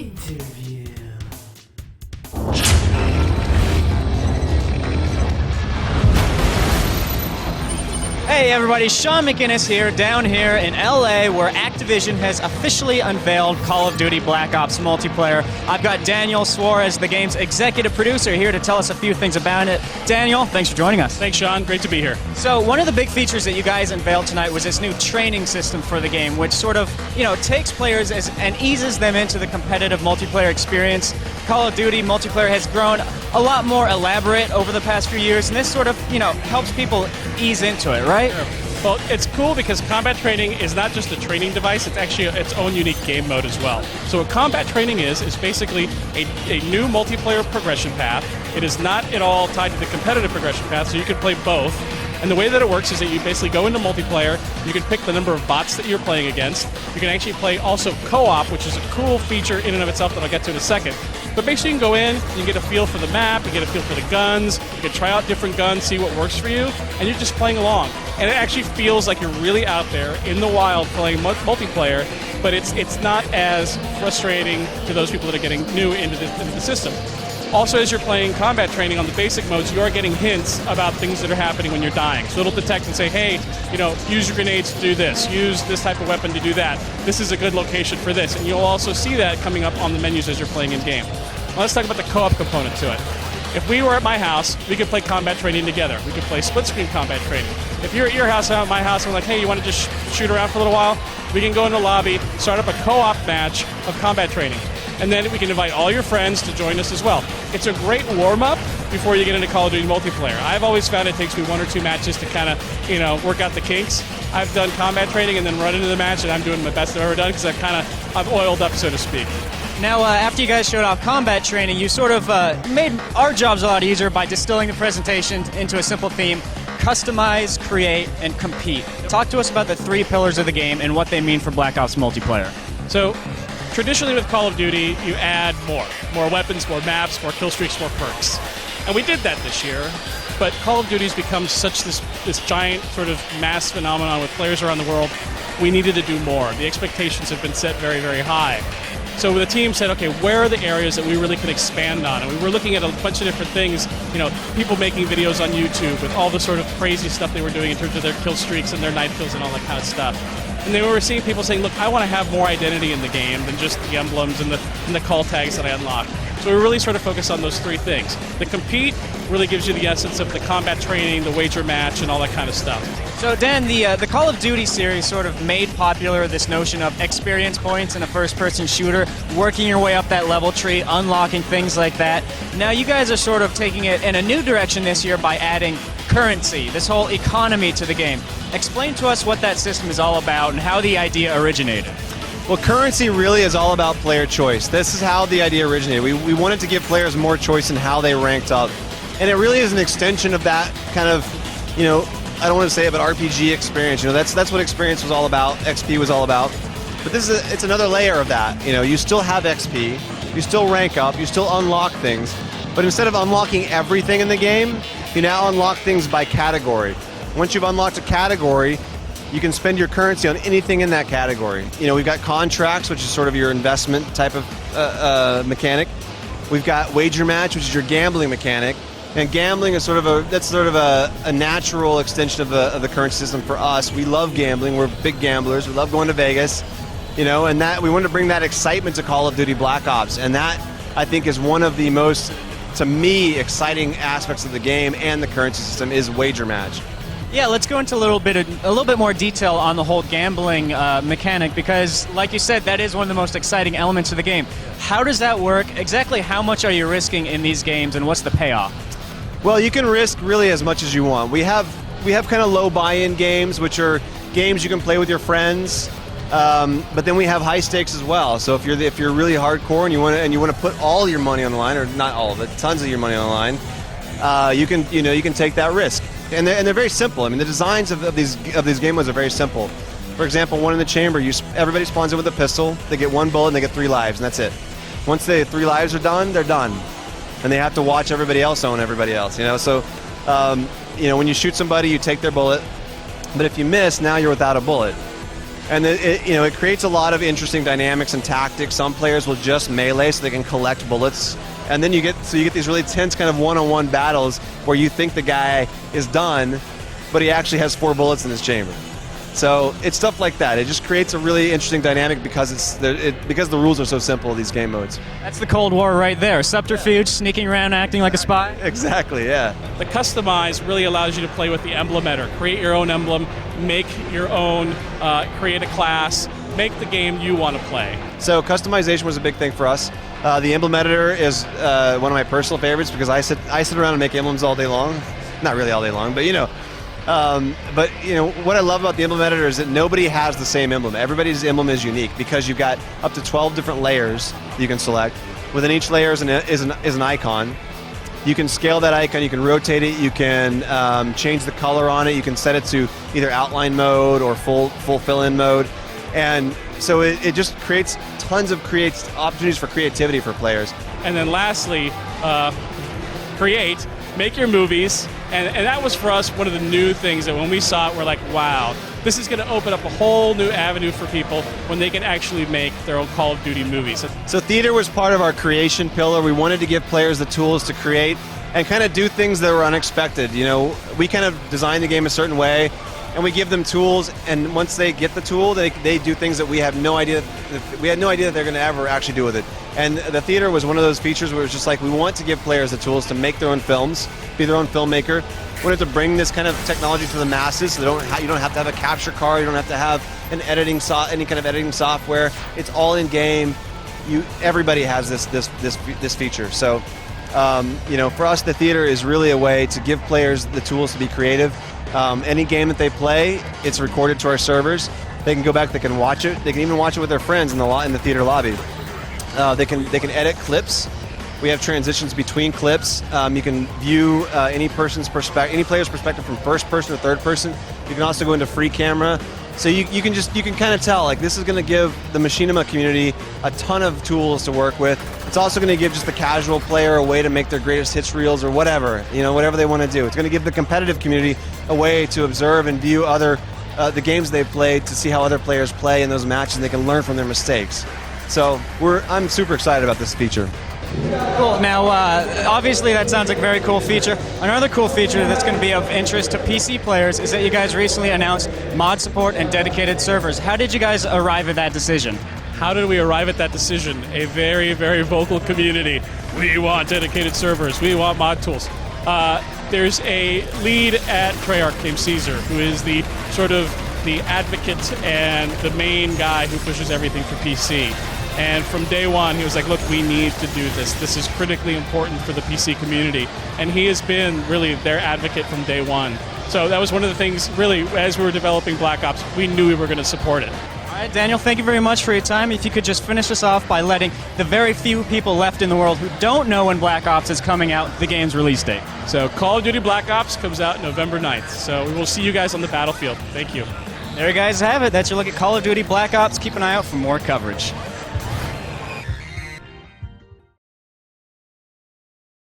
Interview. Hey everybody, Sean McInnes here, down here in LA, where Activision has officially unveiled Call of Duty Black Ops multiplayer. I've got Daniel Suarez, the game's executive producer, here to tell us a few things about it. Daniel, thanks for joining us. Thanks, Sean. Great to be here. So one of the big features that you guys unveiled tonight was this new training system for the game, which sort of, takes players and eases them into the competitive multiplayer experience. Call of Duty multiplayer has grown a lot more elaborate over the past few years, and this sort of, helps people ease into it, right? Sure. Well, it's cool because combat training is not just a training device, it's actually its own unique game mode as well. So what combat training is basically a new multiplayer progression path. It is not at all tied to the competitive progression path, so you can play both. And the way that it works is that you basically go into multiplayer, you can pick the number of bots that you're playing against. You can actually play also co-op, which is a cool feature in and of itself that I'll get to in a second. But basically you can go in, you get a feel for the map, you get a feel for the guns, you can try out different guns, see what works for you, and you're just playing along. And it actually feels like you're really out there in the wild playing multiplayer, but it's not as frustrating to those people that are getting new into the system. Also, as you're playing combat training on the basic modes, you are getting hints about things that are happening when you're dying. So it'll detect and say, hey, use your grenades to do this, use this type of weapon to do that. This is a good location for this. And you'll also see that coming up on the menus as you're playing in-game. Now let's talk about the co-op component to it. If we were at my house, we could play combat training together. We could play split-screen combat training. If you're at your house, I'm at my house, and we're like, hey, you want to just shoot around for a little while? We can go in the lobby, start up a co-op match of combat training. And then we can invite all your friends to join us as well. It's a great warm-up before you get into Call of Duty multiplayer. I've always found it takes me one or two matches to kind of, work out the kinks. I've done combat training and then run into the match, and I'm doing my best I've ever done because I've oiled up, so to speak. Now, after you guys showed off combat training, you sort of made our jobs a lot easier by distilling the presentation into a simple theme: customize, create, and compete. Talk to us about the three pillars of the game and what they mean for Black Ops multiplayer. So, traditionally with Call of Duty, you add more weapons, more maps, more kill streaks, more perks. And we did that this year, but Call of Duty's become such this giant sort of mass phenomenon with players around the world. We needed to do more. The expectations have been set very, very high. So the team said, okay, where are the areas that we really can expand on? And we were looking at a bunch of different things, people making videos on YouTube with all the sort of crazy stuff they were doing in terms of their kill streaks and their night kills and all that kind of stuff. And then we were seeing people saying, look, I want to have more identity in the game than just the emblems and the call tags that I unlock. So we really sort of focus on those three things. The compete really gives you the essence of the combat training, the wager match, and all that kind of stuff. So Dan, the Call of Duty series sort of made popular this notion of experience points in a first-person shooter, working your way up that level tree, unlocking things like that. Now you guys are sort of taking it in a new direction this year by adding currency, this whole economy to the game. Explain to us what that system is all about and how the idea originated. Well, currency really is all about player choice. This is how the idea originated. We wanted to give players more choice in how they ranked up. And it really is an extension of that kind of, I don't want to say it, but RPG experience. That's what experience was all about, XP was all about. But it's another layer of that. You still have XP, you still rank up, you still unlock things. But instead of unlocking everything in the game, you now unlock things by category. Once you've unlocked a category, you can spend your currency on anything in that category. We've got contracts, which is sort of your investment type of mechanic. We've got wager match, which is your gambling mechanic. And gambling is sort of a natural extension of the currency system for us. We love gambling. We're big gamblers. We love going to Vegas. And that we wanted to bring that excitement to Call of Duty Black Ops. And that, I think, is one of the most, to me, exciting aspects of the game and the currency system is wager match. Yeah, let's go into a little bit more detail on the whole gambling mechanic, because, like you said, that is one of the most exciting elements of the game. How does that work? Exactly how much are you risking in these games, and what's the payoff? Well, you can risk really as much as you want. We have kind of low buy-in games, which are games you can play with your friends, but then we have high stakes as well. So if you're really hardcore and you want to put all your money on the line, or not all of it, tons of your money on the line, you can take that risk. And they're very simple. I mean, the designs of these game modes are very simple. For example, one in the chamber, everybody spawns in with a pistol. They get one bullet and they get 3 lives, and that's it. Once the 3 lives are done, they're done, and they have to watch everybody else own everybody else. So, when you shoot somebody, you take their bullet, but if you miss, now you're without a bullet. And it creates a lot of interesting dynamics and tactics. Some players will just melee so they can collect bullets. And then you get these really tense kind of one-on-one battles where you think the guy is done, but he actually has 4 bullets in his chamber. So it's stuff like that. It just creates a really interesting dynamic because because the rules are so simple, these game modes. That's the Cold War right there. Subterfuge, sneaking around, acting like a spy. Exactly, yeah. The customize really allows you to play with the emblem editor. Create your own emblem, make your own, create a class, make the game you want to play. So customization was a big thing for us. The emblem editor is one of my personal favorites because I sit around and make emblems all day long. Not really all day long, but what I love about the emblem editor is that nobody has the same emblem. Everybody's emblem is unique because you've got up to 12 different layers you can select. Within each layer is an icon. You can scale that icon, you can rotate it, you can change the color on it, you can set it to either outline mode or full fill-in mode. And so it just creates tons of opportunities for creativity for players. And then lastly, make your movies. And that was for us one of the new things that when we saw it, we're like, wow, this is going to open up a whole new avenue for people when they can actually make their own Call of Duty movies. So theater was part of our creation pillar. We wanted to give players the tools to create and kind of do things that were unexpected. We kind of designed the game a certain way, and we give them tools, and once they get the tool, they do things that we had no idea that they're going to ever actually do with it. And the theater was one of those features where it's just like, we want to give players the tools to make their own films, be their own filmmaker. We wanted to bring this kind of technology to the masses, so you don't have to have a capture card, you don't have to have any kind of editing software. It's all in game. Everybody has this feature. So, for us, the theater is really a way to give players the tools to be creative. Any game that they play, it's recorded to our servers. They can go back, they can watch it. They can even watch it with their friends in the theater lobby. They can edit clips. We have transitions between clips. You can view any player's perspective from first person to third person. You can also go into free camera. So you can kind of tell, like, this is going to give the Machinima community a ton of tools to work with. It's also going to give just the casual player a way to make their greatest hits reels or whatever they want to do. It's going to give the competitive community a way to observe and view the games they've played, to see how other players play in those matches, and they can learn from their mistakes. So I'm super excited about this feature. Cool. Now, obviously that sounds like a very cool feature. Another cool feature that's going to be of interest to PC players is that you guys recently announced mod support and dedicated servers. How did you guys arrive at that decision? How did we arrive at that decision? A very, very vocal community. We want dedicated servers. We want mod tools. There's a lead at Treyarch named Caesar, who is the advocate and the main guy who pushes everything for PC. And from day one, he was like, look, we need to do this. This is critically important for the PC community. And he has been really their advocate from day one. So that was one of the things, really, as we were developing Black Ops, we knew we were going to support it. All right, Daniel, thank you very much for your time. If you could just finish us off by letting the very few people left in the world who don't know when Black Ops is coming out, the game's release date. So Call of Duty Black Ops comes out November 9th. So we will see you guys on the battlefield. Thank you. There you guys have it. That's your look at Call of Duty Black Ops. Keep an eye out for more coverage.